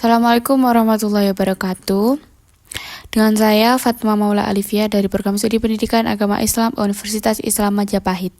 Assalamualaikum warahmatullahi wabarakatuh. Dengan saya Fatma Maula Alifia dari Program Studi Pendidikan Agama Islam Universitas Islam Majapahit.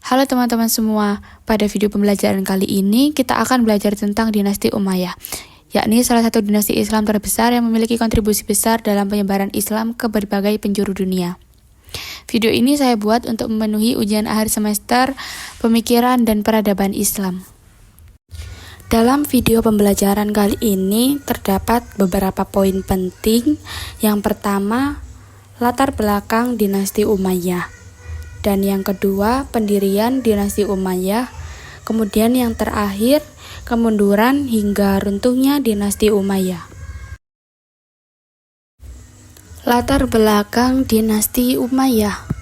Halo teman-teman semua, pada video pembelajaran kali ini kita akan belajar tentang dinasti Umayyah, yakni salah satu dinasti Islam terbesar yang memiliki kontribusi besar dalam penyebaran Islam ke berbagai penjuru dunia. Video ini saya buat untuk memenuhi ujian akhir semester Pemikiran dan Peradaban Islam. Dalam video pembelajaran kali ini terdapat beberapa poin penting. Yang pertama, latar belakang dinasti Umayyah. Dan yang kedua, pendirian dinasti Umayyah. Kemudian yang terakhir, kemunduran hingga runtuhnya dinasti Umayyah. Latar belakang dinasti Umayyah.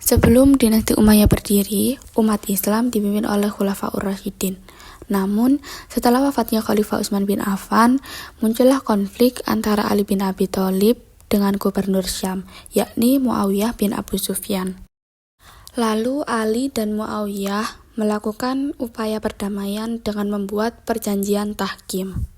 Sebelum dinasti Umayyah berdiri, umat Islam dipimpin oleh Khulafaur Rasyidin. Namun, setelah wafatnya Khalifah Utsman bin Affan, muncullah konflik antara Ali bin Abi Thalib dengan gubernur Syam, yakni Muawiyah bin Abu Sufyan. Lalu Ali dan Muawiyah melakukan upaya perdamaian dengan membuat perjanjian tahkim.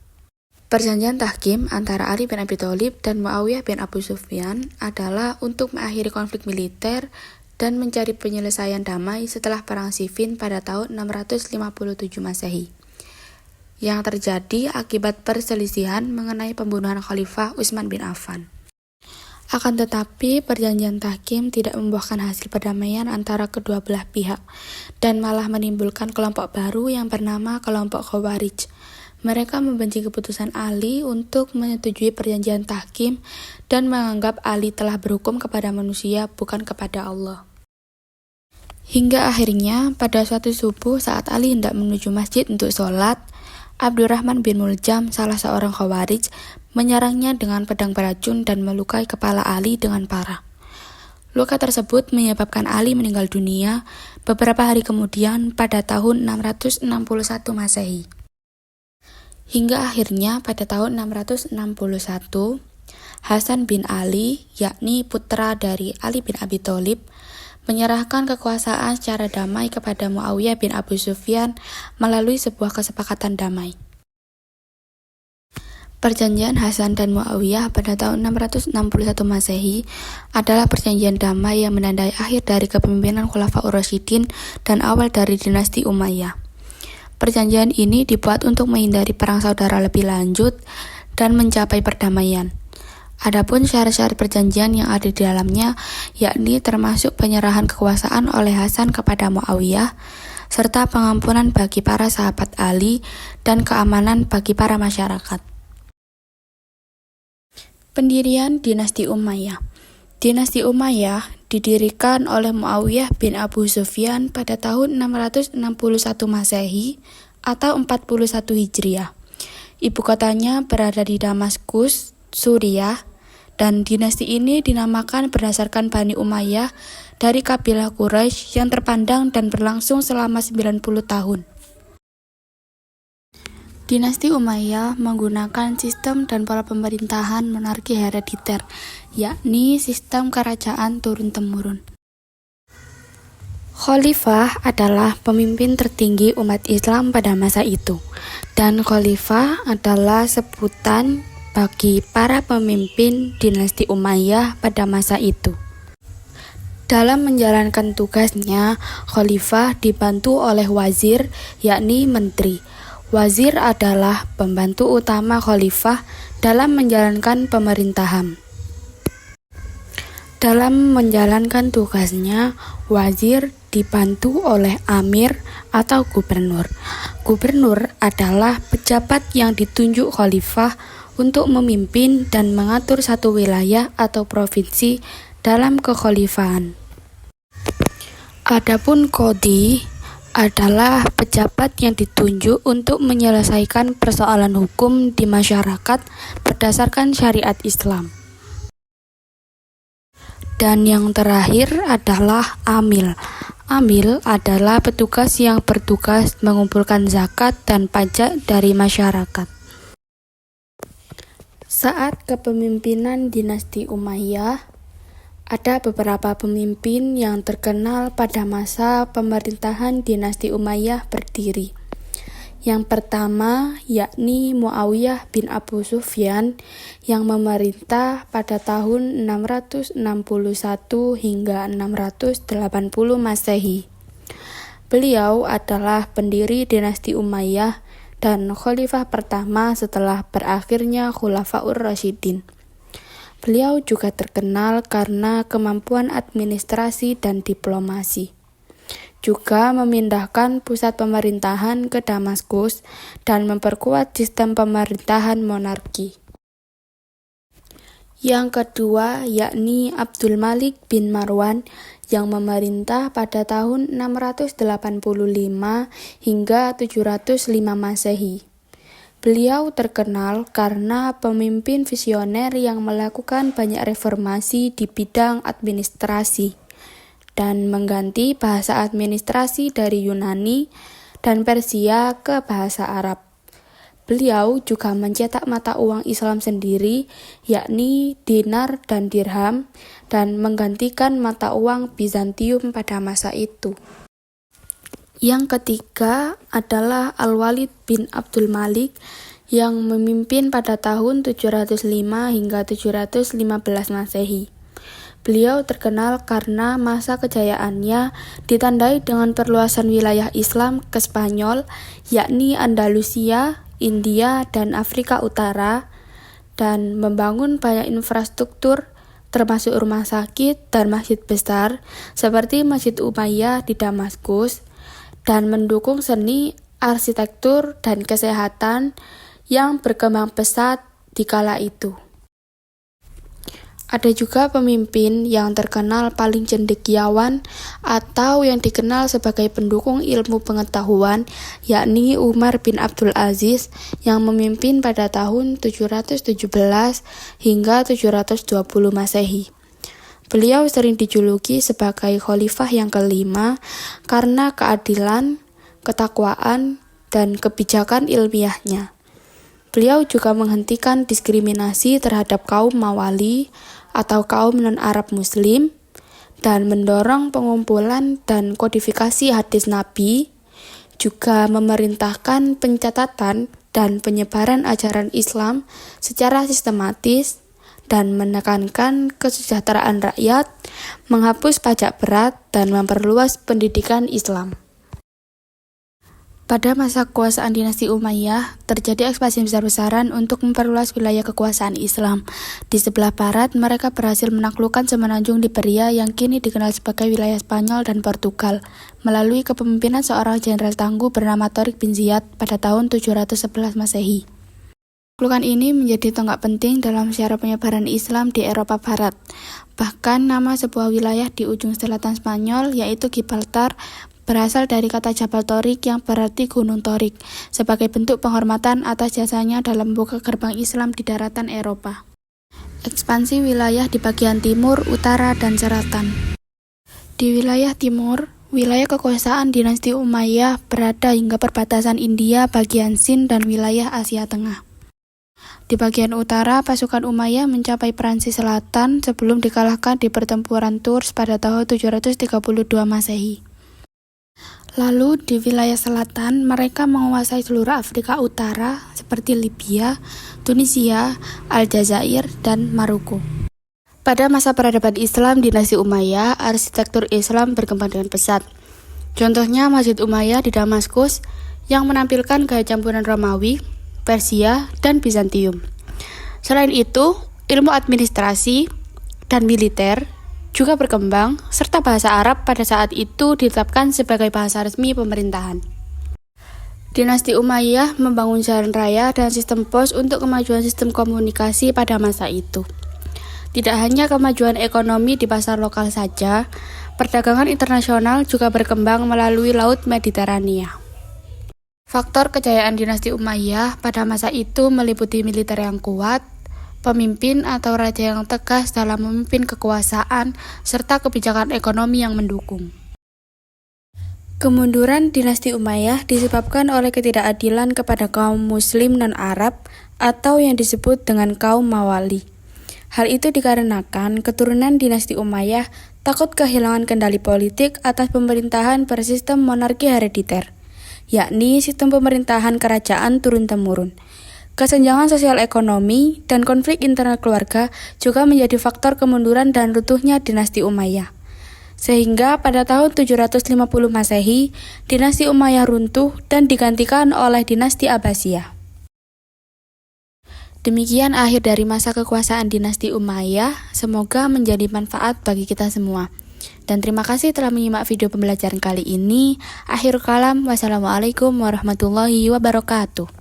Perjanjian tahkim antara Ali bin Abi Thalib dan Muawiyah bin Abu Sufyan adalah untuk mengakhiri konflik militer dan mencari penyelesaian damai setelah Perang Siffin pada tahun 657 Masehi, yang terjadi akibat perselisihan mengenai pembunuhan Khalifah Utsman bin Affan. Akan tetapi, perjanjian tahkim tidak membuahkan hasil perdamaian antara kedua belah pihak, dan malah menimbulkan kelompok baru yang bernama kelompok Khawarij. Mereka membenci keputusan Ali untuk menyetujui perjanjian tahkim dan menganggap Ali telah berhukum kepada manusia, bukan kepada Allah. Hingga akhirnya, pada suatu subuh saat Ali hendak menuju masjid untuk sholat, Abdurrahman bin Muljam, salah seorang Khawarij, menyerangnya dengan pedang beracun dan melukai kepala Ali dengan parah. Luka tersebut menyebabkan Ali meninggal dunia beberapa hari kemudian pada tahun 661 Masehi. Hingga akhirnya pada tahun 661, Hasan bin Ali, yakni putra dari Ali bin Abi Thalib, menyerahkan kekuasaan secara damai kepada Muawiyah bin Abu Sufyan melalui sebuah kesepakatan damai. Perjanjian Hasan dan Muawiyah pada tahun 661 Masehi adalah perjanjian damai yang menandai akhir dari kepemimpinan Khulafaur Rasyidin dan awal dari dinasti Umayyah. Perjanjian ini dibuat untuk menghindari perang saudara lebih lanjut dan mencapai perdamaian. Adapun syarat-syarat perjanjian yang ada di dalamnya, yakni termasuk penyerahan kekuasaan oleh Hasan kepada Muawiyah, serta pengampunan bagi para sahabat Ali dan keamanan bagi para masyarakat. Pendirian dinasti Umayyah. Dinasti Umayyah didirikan oleh Muawiyah bin Abu Sufyan pada tahun 661 Masehi atau 41 Hijriah. Ibu kotanya berada di Damaskus, Suriah, dan dinasti ini dinamakan berdasarkan Bani Umayyah dari kabilah Quraisy yang terpandang dan berlangsung selama 90 tahun. Dinasti Umayyah menggunakan sistem dan pola pemerintahan monarki herediter, yakni sistem kerajaan turun-temurun. Khalifah adalah pemimpin tertinggi umat Islam pada masa itu, dan khalifah adalah sebutan bagi para pemimpin dinasti Umayyah pada masa itu. Dalam menjalankan tugasnya, khalifah dibantu oleh wazir, yakni menteri. Wazir adalah pembantu utama khalifah dalam menjalankan pemerintahan. Dalam menjalankan tugasnya, wazir dibantu oleh amir atau gubernur. Gubernur adalah pejabat yang ditunjuk khalifah untuk memimpin dan mengatur satu wilayah atau provinsi dalam kekhalifahan. Adapun qadhi adalah pejabat yang ditunjuk untuk menyelesaikan persoalan hukum di masyarakat berdasarkan syariat Islam. Dan yang terakhir adalah amil. Amil adalah petugas yang bertugas mengumpulkan zakat dan pajak dari masyarakat. Saat kepemimpinan dinasti Umayyah, Ada beberapa pemimpin yang terkenal pada masa pemerintahan dinasti Umayyah berdiri, Yang pertama yakni Muawiyah bin Abu Sufyan yang memerintah pada tahun 661 hingga 680 Masehi. Beliau adalah pendiri dinasti Umayyah dan khalifah pertama setelah berakhirnya Khulafaur Rasyidin. Beliau juga terkenal karena kemampuan administrasi dan diplomasi. Juga memindahkan pusat pemerintahan ke Damaskus dan memperkuat sistem pemerintahan monarki. Yang kedua yakni Abdul Malik bin Marwan yang memerintah pada tahun 685 hingga 705 Masehi. Beliau terkenal karena pemimpin visioner yang melakukan banyak reformasi di bidang administrasi dan mengganti bahasa administrasi dari Yunani dan Persia ke bahasa Arab. Beliau juga mencetak mata uang Islam sendiri, yakni dinar dan dirham, dan menggantikan mata uang Bizantium pada masa itu. Yang ketiga adalah Al-Walid bin Abdul Malik yang memimpin pada tahun 705 hingga 715 Masehi. Beliau terkenal karena masa kejayaannya ditandai dengan perluasan wilayah Islam ke Spanyol, yakni Andalusia, India, dan Afrika Utara, dan membangun banyak infrastruktur termasuk rumah sakit dan masjid besar seperti Masjid Umayyah di Damaskus, dan mendukung seni, arsitektur, dan kesehatan yang berkembang pesat di kala itu. Ada juga pemimpin yang terkenal paling cendekiawan atau yang dikenal sebagai pendukung ilmu pengetahuan, yakni Umar bin Abdul Aziz yang memimpin pada tahun 717 hingga 720 Masehi. Beliau sering dijuluki sebagai khalifah yang kelima karena keadilan, ketakwaan, dan kebijakan ilmiahnya. Beliau juga menghentikan diskriminasi terhadap kaum Mawali atau kaum non-Arab Muslim dan mendorong pengumpulan dan kodifikasi hadis Nabi, juga memerintahkan pencatatan dan penyebaran ajaran Islam secara sistematis dan menekankan kesejahteraan rakyat, menghapus pajak berat, dan memperluas pendidikan Islam. Pada masa kekuasaan dinasti Umayyah, terjadi ekspansi besar-besaran untuk memperluas wilayah kekuasaan Islam. Di sebelah barat, mereka berhasil menaklukkan semenanjung Liberia yang kini dikenal sebagai wilayah Spanyol dan Portugal, melalui kepemimpinan seorang jenderal tangguh bernama Tariq bin Ziyad pada tahun 711 Masehi. Penaklukan ini menjadi tonggak penting dalam sejarah penyebaran Islam di Eropa Barat. Bahkan nama sebuah wilayah di ujung selatan Spanyol, yaitu Gibraltar, berasal dari kata Jabal Torik yang berarti Gunung Torik, sebagai bentuk penghormatan atas jasanya dalam membuka gerbang Islam di daratan Eropa. Ekspansi wilayah di bagian timur, utara, dan selatan. Di wilayah timur, wilayah kekuasaan dinasti Umayyah berada hingga perbatasan India, bagian Sind, dan wilayah Asia Tengah. Di bagian utara, pasukan Umayyah mencapai Prancis Selatan sebelum dikalahkan di pertempuran Tours pada tahun 732 Masehi. Lalu di wilayah selatan, mereka menguasai seluruh Afrika Utara seperti Libya, Tunisia, Aljazair, dan Maroko. Pada masa peradaban Islam dinasti Umayyah, arsitektur Islam berkembang dengan pesat. Contohnya Masjid Umayyah di Damaskus yang menampilkan gaya campuran Romawi, Persia, dan Bizantium. Selain itu, ilmu administrasi dan militer juga berkembang, serta bahasa Arab pada saat itu ditetapkan sebagai bahasa resmi pemerintahan. Dinasti Umayyah membangun jalan raya dan sistem pos untuk kemajuan sistem komunikasi pada masa itu. Tidak hanya kemajuan ekonomi di pasar lokal saja, perdagangan internasional juga berkembang melalui Laut Mediterania. Faktor kejayaan dinasti Umayyah pada masa itu meliputi militer yang kuat, pemimpin atau raja yang tegas dalam memimpin kekuasaan, serta kebijakan ekonomi yang mendukung. Kemunduran dinasti Umayyah disebabkan oleh ketidakadilan kepada kaum muslim non-Arab atau yang disebut dengan kaum Mawali. Hal itu dikarenakan keturunan dinasti Umayyah takut kehilangan kendali politik atas pemerintahan bersistem monarki herediter. yakni sistem pemerintahan kerajaan turun-temurun. Kesenjangan sosial ekonomi dan konflik internal keluarga juga menjadi faktor kemunduran dan runtuhnya dinasti Umayyah. Sehingga pada tahun 750 Masehi, dinasti Umayyah runtuh dan digantikan oleh dinasti Abbasiyah. Demikian akhir dari masa kekuasaan dinasti Umayyah, semoga menjadi manfaat bagi kita semua. Dan terima kasih telah menyimak video pembelajaran kali ini. Akhirul kalam, wassalamualaikum warahmatullahi wabarakatuh.